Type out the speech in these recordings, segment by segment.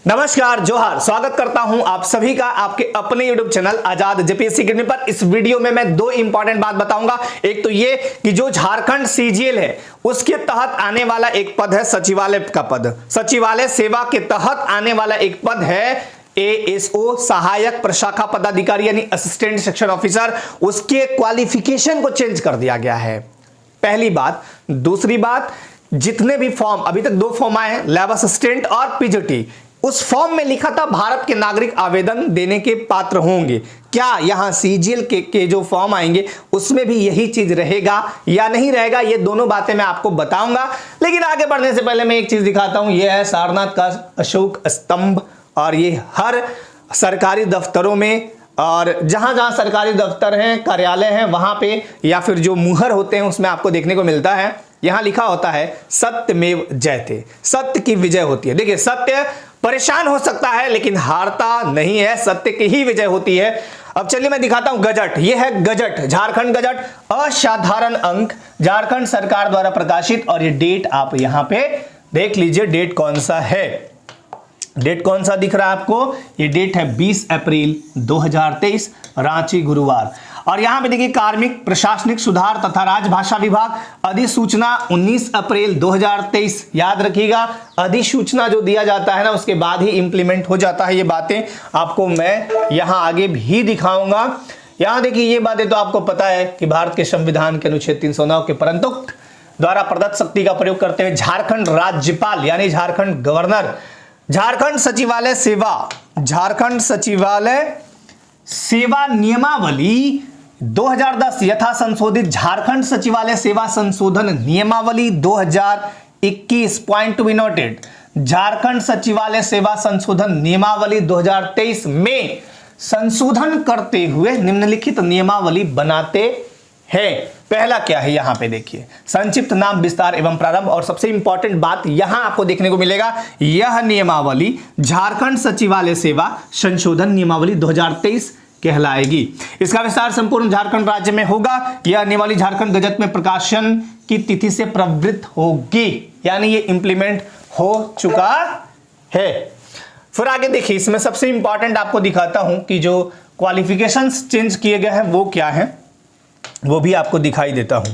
नमस्कार, जोहार। स्वागत करता हूं आप सभी का आपके अपने YouTube चैनल आजाद जेपीएससी अकेडमी पर। इस वीडियो में मैं दो इंपॉर्टेंट बात बताऊंगा। एक तो ये कि जो झारखंड सीजीएल है उसके तहत आने वाला एक पद है सचिवालय का पद। सचिवालय सेवा के तहत आने वाला एक पद है एएसओ, सहायक प्रशाखा पदाधिकारी यानी असिस्टेंट सेक्शन ऑफिसर। उसके क्वालिफिकेशन को चेंज कर दिया गया है, पहली बात। दूसरी बात, जितने भी फॉर्म अभी तक दो फॉर्म आए हैं, लैब असिस्टेंट और पीजीटी, उस फॉर्म में लिखा था भारत के नागरिक आवेदन देने के पात्र होंगे। क्या यहां सीजीएल के जो फॉर्म आएंगे उसमें भी यही चीज रहेगा या नहीं रहेगा, ये दोनों बातें मैं आपको बताऊंगा। लेकिन आगे बढ़ने से पहले मैं एक चीज दिखाता हूं। यह है सारनाथ का अशोक स्तंभ, और ये हर सरकारी दफ्तरों में और जहां जहां सरकारी दफ्तर हैं, कार्यालय हैं, वहां पे या फिर जो मुहर होते हैं उसमें आपको देखने को मिलता है। यहां लिखा होता है सत्यमेव जयते, सत्य की विजय होती है। देखिए, सत्य परेशान हो सकता है लेकिन हारता नहीं है, सत्य की ही विजय होती है। अब चलिए मैं दिखाता हूं गजट। यह है गजट, झारखंड गजट, असाधारण अंक, झारखंड सरकार द्वारा प्रकाशित। और ये डेट आप यहां पे देख लीजिए, डेट कौन सा है। डेट कौन सा दिख रहा है आपको? ये डेट है 20 अप्रैल 2023, रांची, गुरुवार। और यहां पे देखिए, कार्मिक प्रशासनिक सुधार तथा राजभाषा विभाग, अधिसूचना 19 अप्रैल 2023। याद रखिएगा, अधिसूचना जो दिया जाता है ना उसके बाद ही इंप्लीमेंट हो जाता है। ये बातें आपको मैं यहां आगे भी दिखाऊंगा। यहां देखिए, ये बातें तो आपको पता है कि भारत के संविधान के अनुच्छेद 309 के परंतुक्त द्वारा प्रदत्त शक्ति का प्रयोग करते हुए झारखंड राज्यपाल यानी झारखंड गवर्नर, झारखंड सचिवालय सेवा, झारखंड सचिवालय सेवा नियमावली 2010 यथा संशोधित झारखंड सचिवालय सेवा संशोधन नियमावली 2021 point to be noted, Jharkhand सचिवालय सेवा संशोधन नियमावली 2023 में संशोधन करते हुए निम्नलिखित नियमावली बनाते हैं। पहला क्या है, यहां पे देखिए, संक्षिप्त नाम, विस्तार एवं प्रारंभ। और सबसे इंपॉर्टेंट बात यहां आपको देखने को मिलेगा, यह नियमावली झारखंड सचिवालय सेवा संशोधन नियमावली 2023 कहलाएगी। इसका विस्तार संपूर्ण झारखंड राज्य में होगा। यह नियमावली झारखंड गजट में प्रकाशन की तिथि से प्रवृत्त होगी, यानी ये इंप्लीमेंट हो चुका है। फिर आगे देखिए, इसमें सबसे इंपॉर्टेंट आपको दिखाता हूं कि जो क्वालिफिकेशंस चेंज किए गए हैं वो क्या है, वो भी आपको दिखाई देता हूं।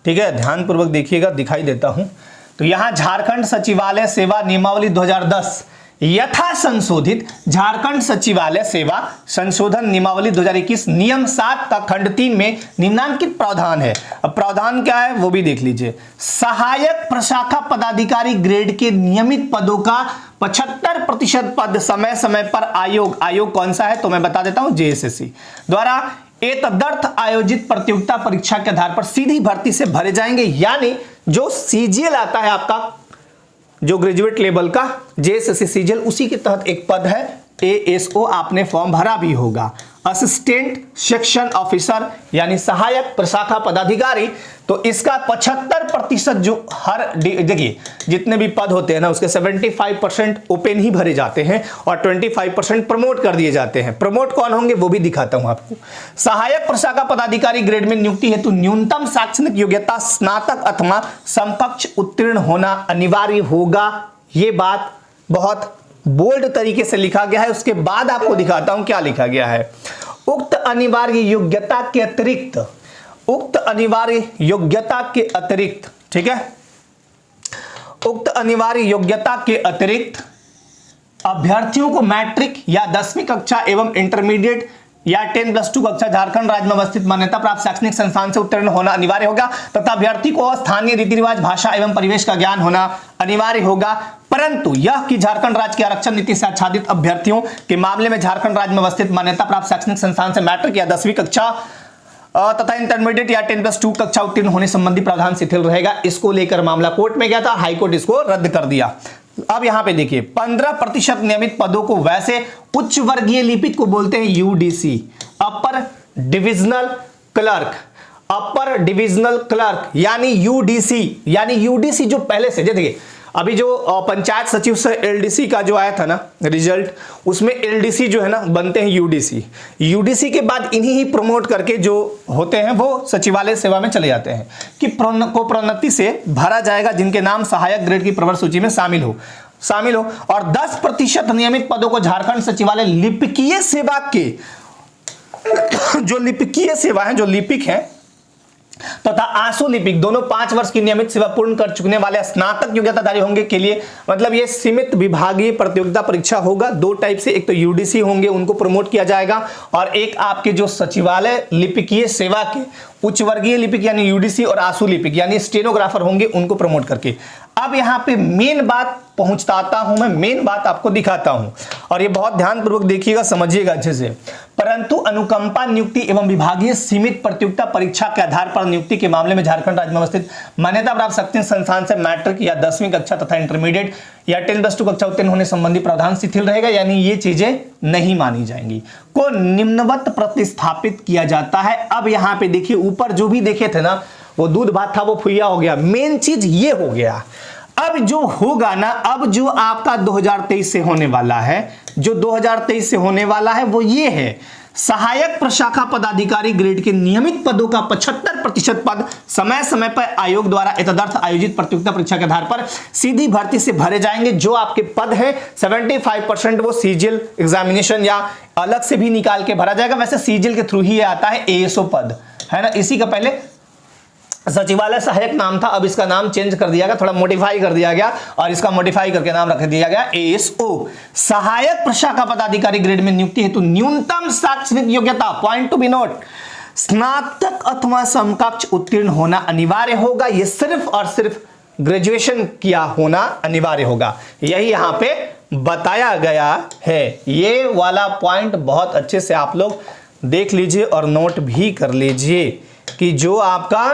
ठीक है, ध्यानपूर्वक देखिएगा, दिखाई देता हूं। तो यहां झारखंड सचिवालय सेवा नियमावली 2010 यथा संशोधित झारखंड सचिवालय सेवा संशोधन नियमावली 2021 नियम 7 का खंड 3 में निम्नांकित प्रावधान है। अब प्रावधान क्या है वो भी देख लीजिए। सहायक प्रशाखा पदाधिकारी ग्रेड के नियमित पदों का 75% पद समय समय पर आयोग कौन सा है तो मैं बता देता हूं, जेएसएससी द्वारा एतदर्थ आयोजित प्रतियोगिता परीक्षा के आधार पर सीधी भर्ती से भरे जाएंगे। यानी जो सीजीएल आता है आपका, जो ग्रेजुएट लेवल का जेएसएससी सीजीएल, उसी के तहत एक पद है एएसओ, आपने फॉर्म भरा भी होगा। असिस्टेंट सेक्शन ऑफिसर यानी सहायक प्रशाखा पदाधिकारी, तो इसका 75% जो हर देखिए जितने भी पद होते हैं ना उसके 75% ओपन ही भरे जाते हैं और 25% प्रमोट कर दिए जाते हैं। प्रमोट कौन होंगे वो भी दिखाता हूं आपको। सहायक प्रशाखा पदाधिकारी ग्रेड में नियुक्ति हेतु न्यूनतम शैक्षणिक योग्यता स्नातक अथवा समकक्ष उत्तीर्ण होना अनिवार्य होगा। ये बात बहुत बोल्ड तरीके से लिखा गया है। उसके बाद आपको दिखाता हूं क्या लिखा गया है। उक्त अनिवार्य योग्यता के अतिरिक्त, उक्त अनिवार्य योग्यता के अतिरिक्त, ठीक है, उक्त अनिवार्य योग्यता के अतिरिक्त अभ्यर्थियों को मैट्रिक या 10वीं कक्षा एवं इंटरमीडिएट या 10+2 कक्षा झारखंड राज्य में अवस्थित मान्यता प्राप्त शैक्षणिक संस्थान से उत्तीर्ण होना अनिवार्य होगा तथा अभ्यर्थी को स्थानीय रीति रिवाज, भाषा एवं परिवेश का ज्ञान होना अनिवार्य होगा। परंतु यह कि झारखंड राज्य की आरक्षण नीति से आच्छादित अभ्यर्थियों के मामले में झारखंड राज्य में अवस्थित मान्यता प्राप्त शैक्षणिक संस्थान से मैट्रिक या 10वीं कक्षा तथा इंटरमीडिएट या 10+2 कक्षा उत्तीर्ण होने संबंधी प्रावधान शिथिल रहेगा। इसको लेकर मामला कोर्ट में गया था, हाईकोर्ट इसको रद्द कर दिया। अब यहां पे देखिए, 15% नियमित पदों को वैसे उच्च वर्गीय लिपिक को बोलते हैं यूडीसी, अपर डिविजनल क्लर्क, अपर डिविजनल क्लर्क यानी यूडीसी जो पहले से देखिए, अभी जो पंचायत सचिव से एलडीसी का जो आया था ना रिजल्ट, उसमें एलडीसी जो है ना बनते हैं यूडीसी के बाद इन्हीं ही प्रमोट करके जो होते हैं वो सचिवालय सेवा में चले जाते हैं कि को प्रोन्नति से भरा जाएगा जिनके नाम सहायक ग्रेड की प्रवर सूची में शामिल हो। शामिल हो, और 10% नियमित पदों को झारखंड सचिवालय लिपिकीय सेवा के जो लिपिकीय सेवा है, जो लिपिक है तथा आंसू लिपिक दोनों 5 वर्ष की नियमित सेवा पूर्ण कर चुकने वाले स्नातक योग्यताधारी होंगे के लिए, मतलब ये सीमित विभागीय प्रतियोगिता परीक्षा होगा। 2 टाइप से, एक तो यूडीसी होंगे, उनको प्रमोट किया जाएगा, और एक आपके जो सचिवालय लिपिकीय सेवा के उच्च वर्गीय लिपिक यानी यूडीसी और आंसू लिपिक यानी स्टेनोग्राफर होंगे, उनको प्रमोट करके। अब यहां पे मेन बात पहुंचताता हूं मैं, मेन बात आपको दिखाता हूं, और ये बहुत ध्यानपूर्वक देखिएगा, समझिएगा अच्छे से। परंतु अनुकंपा नियुक्ति एवं विभागीय सीमित प्रतियोगिता परीक्षा के आधार पर नियुक्ति के मामले में झारखंड राज्य में अवस्थित मान्यता प्राप्त शैक्षणिक संस्थान से मैट्रिक या 10वीं कक्षा तथा इंटरमीडिएट या 10+2 कक्षा उत्तीर्ण होने संबंधी प्रावधान शिथिल रहेगा, यानी ये चीजें नहीं मानी जाएंगी। को निम्नवत प्रतिस्थापित किया जाता है। अब यहां पे देखिए, ऊपर जो भी देखे थे ना, वो दूध भात था, वो फुइया हो गया। मेन चीज ये हो गया। अब जो होगा ना, अब जो आपका 2023 से होने वाला है, जो 2023 से होने वाला है वो ये है, सहायक प्रशाखा पदाधिकारी ग्रेड के नियमित पदों का 75% पद समय समय पर आयोग द्वारा एतदर्थ आयोजित प्रतियोगिता परीक्षा के आधार पर सीधी भर्ती से भरे जाएंगे। जो आपके पद है 75% वो सीजीएल एग्जामिनेशन या अलग से भी निकाल के भरा जाएगा। वैसे सीजीएल के थ्रू ही आता है एएसओ पद, है ना। इसी का पहले सचिवालय सहायक नाम था, अब इसका नाम चेंज कर दिया गया, थोड़ा मॉडिफाई कर दिया गया, और इसका मॉडिफाई करके नाम रख दिया गया एएसओ। सहायक प्रशाखा पदाधिकारी ग्रेड में नियुक्ति हेतु न्यूनतम शैक्षणिक योग्यता, पॉइंट टू बी नोट, स्नातक अथवा समकक्ष उत्तीर्ण होना अनिवार्य होगा। यह सिर्फ और सिर्फ ग्रेजुएशन किया होना अनिवार्य होगा, यही यहां पे बताया गया है। ये वाला पॉइंट बहुत अच्छे से आप लोग देख लीजिए और नोट भी कर लीजिए कि जो आपका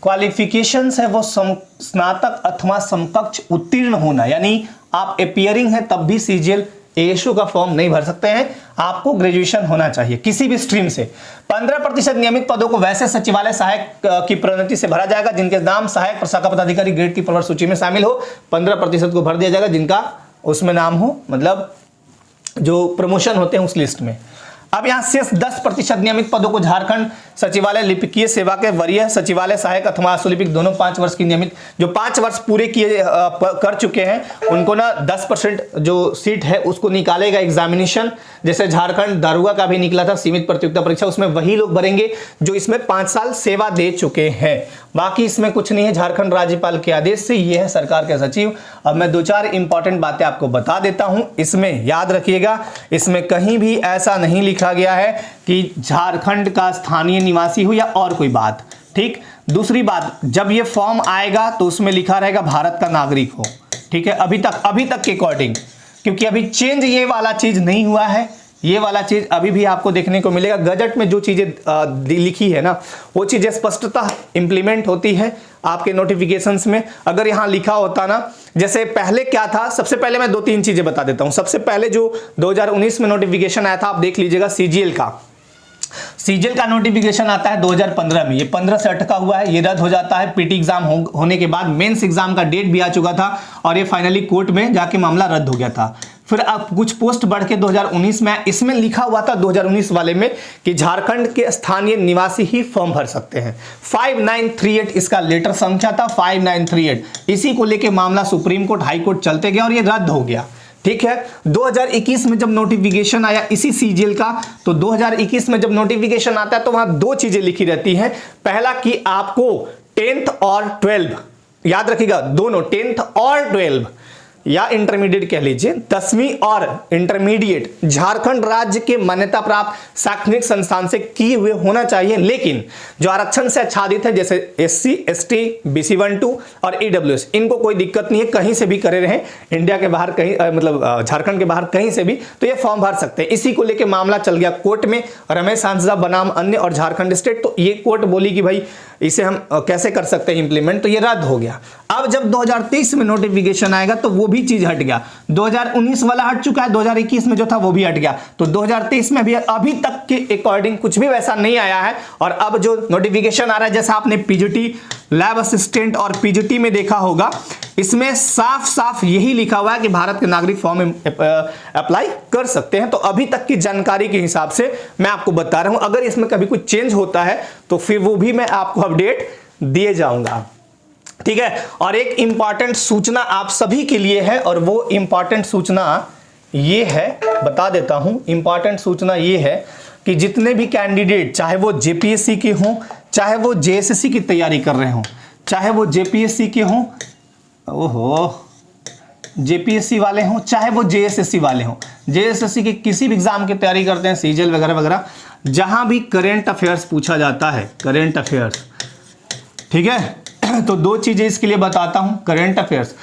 क्वालिफिकेशंस है वो स्नातक अथवा समकक्ष उत्तीर्ण होना, यानी आप अपियरिंग है तब भी सीजीएल एएसओ का फॉर्म नहीं भर सकते हैं, आपको ग्रेजुएशन होना चाहिए किसी भी स्ट्रीम से। 15% नियमित पदों को वैसे सचिवालय सहायक की प्रोन्नति से भरा जाएगा जिनके नाम सहायक प्रशाखा पदाधिकारी ग्रेड की प्रवर सूची में शामिल हो। 15% को भर दिया जाएगा जिनका उसमें नाम हो, मतलब जो प्रमोशन होते हैं उस लिस्ट में। अब यहां शेष 10% नियमित पदों को झारखंड सचिवालय लिपिकीय सेवा के वरीय सचिवालय सहायक अथवा आंसुलिपिक दोनों 5 वर्ष की नियमित, जो 5 वर्ष पूरे किए कर चुके हैं उनको ना 10% जो सीट है उसको निकालेगा एग्जामिनेशन। जैसे झारखंड दारुआ का भी निकला था सीमित प्रतियोगिता परीक्षा, उसमें वही लोग भरेंगे जो इसमें 5 साल सेवा दे चुके हैं। बाकी इसमें कुछ नहीं है, झारखंड राज्यपाल के आदेश से ये है सरकार के सचिव। अब मैं 2-4 इंपॉर्टेंट बातें आपको बता देता हूं, इसमें याद रखिएगा, इसमें कहीं भी ऐसा नहीं लिखा गया है कि झारखंड का स्थानीय निवासी हो या और कोई बात, ठीक। दूसरी बात, जब ये फॉर्म आएगा तो उसमें लिखा रहेगा भारत का नागरिक हो, ठीक है। अभी तक के अकॉर्डिंग, क्योंकि अभी चेंज ये वाला चीज नहीं हुआ है, ये वाला चीज अभी भी आपको देखने को मिलेगा। गजट में जो चीजें लिखी है ना वो चीजें स्पष्टतः इंप्लीमेंट होती है आपके नोटिफिकेशंस में। अगर यहां लिखा होता ना, जैसे पहले क्या था, सबसे पहले मैं 2-3 चीजें बता देता हूं। सबसे पहले जो 2019 में नोटिफिकेशन आया था, आप देख लीजिएगा, सीजीएल का नोटिफिकेशन आता है 2015 में, ये 15 से अटका हुआ है, ये रद्द हो जाता है। पीटी एग्जाम होने के बाद मेंस एग्जाम का डेट भी आ चुका था और ये फाइनली कोर्ट में जाके मामला रद्द हो गया था। फिर अब कुछ पोस्ट बढ़ के 2019 में, इसमें लिखा हुआ था 2019 वाले में कि झारखंड के स्थानीय निवासी ही फॉर्म भर सकते हैं। 5938 इसका लेटर संख्या था, 5938। इसी को लेके मामला सुप्रीम कोर्ट, हाई कोर्ट चलते गया और ये रद्द हो गया, ठीक है। 2021 में जब नोटिफिकेशन आया इसी सीजीएल का, तो 2021 में जब नोटिफिकेशन आता है तो वहां 2 चीजें लिखी रहती हैं। पहला कि आपको 10th और 12th, याद रखिएगा, दोनों 10th और 12 या इंटरमीडिएट कह लीजिए, 10वीं और इंटरमीडिएट झारखंड राज्य के मान्यता प्राप्त शैक्षणिक संस्थान से किए हुए होना चाहिए। लेकिन जो आरक्षण से आच्छादित है, जैसे SC, ST, BC 1-2 और EWS, इनको कोई दिक्कत नहीं है, कहीं से भी करे रहे, इंडिया के बाहर कहीं, मतलब झारखंड के बाहर कहीं से भी, तो ये फॉर्म भर सकते हैं। इसी को लेकर मामला चल गया कोर्ट में, रमेश हांसदा बनाम अन्य और झारखंड स्टेट। तो ये कोर्ट बोली कि भाई इसे हम कैसे कर सकते हैं इंप्लीमेंट, तो ये रद्द हो गया। अब जब 2023 में नोटिफिकेशन आएगा तो वो भी चीज हट गया। 2019 वाला हट चुका है, 2021 में जो था वो भी हट गया। तो 2023 में भी अभी तक के अकॉर्डिंग कुछ भी वैसा नहीं आया है। और अब जो नोटिफिकेशन आ रहा है, जैसा आपने पीजीटी लैब असिस्टेंट और पीजीटी में देखा होगा, इसमें साफ साफ यही लिखा हुआ है कि भारत के नागरिक फॉर्म अप्लाई कर सकते हैं। तो अभी तक की जानकारी के हिसाब से मैं आपको बता रहा हूं, अगर इसमें कभी कुछ चेंज होता है तो फिर वो भी मैं आपको अपडेट दिए जाऊंगा। ठीक है। और एक इंपॉर्टेंट सूचना आप सभी के लिए है, और वो इंपॉर्टेंट सूचना ये है, बता देता हूं। इंपॉर्टेंट सूचना ये है कि जितने भी कैंडिडेट, चाहे वो जेपीएससी के हों, चाहे वो जेएसएससी की तैयारी कर रहे हों, चाहे वो जेपीएससी के हों, ओहो, जेपीएससी वाले हों, चाहे वो जेएसएससी वाले हों, जेएसएससी के किसी भी एग्जाम की तैयारी करते हैं, सीजीएल वगैरह वगैरह, जहां भी करंट अफेयर्स पूछा जाता है, करंट अफेयर्स, ठीक है। तो दो चीजें इसके लिए बताता हूं। करंट अफेयर्स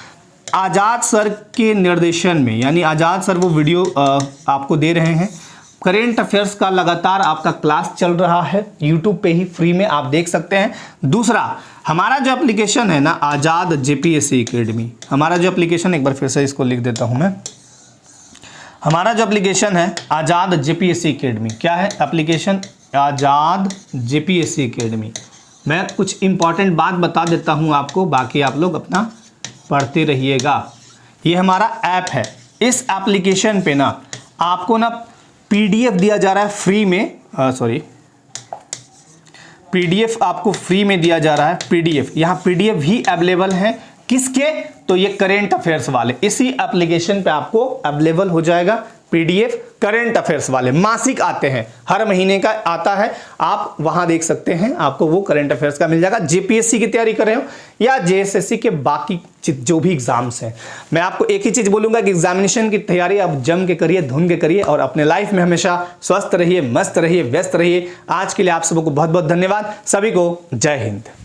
आजाद सर के निर्देशन में, यानी आजाद सर वो वीडियो आपको दे रहे हैं। करंट अफेयर्स का लगातार आपका क्लास चल रहा है, यूट्यूब पे ही फ्री में आप देख सकते हैं। दूसरा, हमारा जो एप्लीकेशन है ना, आजाद जेपीएससी एकेडमी, हमारा जो एप्लीकेशन, एक बार फिर से इसको लिख देता हूं मैं, हमारा जो एप्लीकेशन है आजाद जेपीएससी एकेडमी, क्या है एप्लीकेशन? आजाद जेपीएससी एकेडमी। मैं कुछ इंपॉर्टेंट बात बता देता हूं आपको, बाकी आप लोग अपना पढ़ते रहिएगा। ये हमारा ऐप है, इस एप्लीकेशन पे ना आपको ना पीडीएफ दिया जा रहा है फ्री में, पीडीएफ आपको फ्री में दिया जा रहा है। पीडीएफ, यहाँ पीडीएफ भी अवेलेबल है, किसके? तो ये करंट अफेयर्स वाले, इसी एप्लीकेशन पे आपको अवेलेबल हो जाएगा पीडीएफ। करंट अफेयर्स वाले मासिक आते हैं, हर महीने का आता है, आप वहां देख सकते हैं, आपको वो करंट अफेयर्स का मिल जाएगा। जेपीएससी की तैयारी कर रहे हो या जेएसएससी के बाकी जो भी एग्जाम्स हैं, मैं आपको एक ही चीज बोलूंगा कि एग्जामिनेशन की तैयारी आप जम के करिए, धुन के करिए, और अपने लाइफ में हमेशा स्वस्थ रहिए, मस्त रहिए, व्यस्त रहिए। आज के लिए आप सबको बहुत बहुत धन्यवाद। सभी को जय हिंद।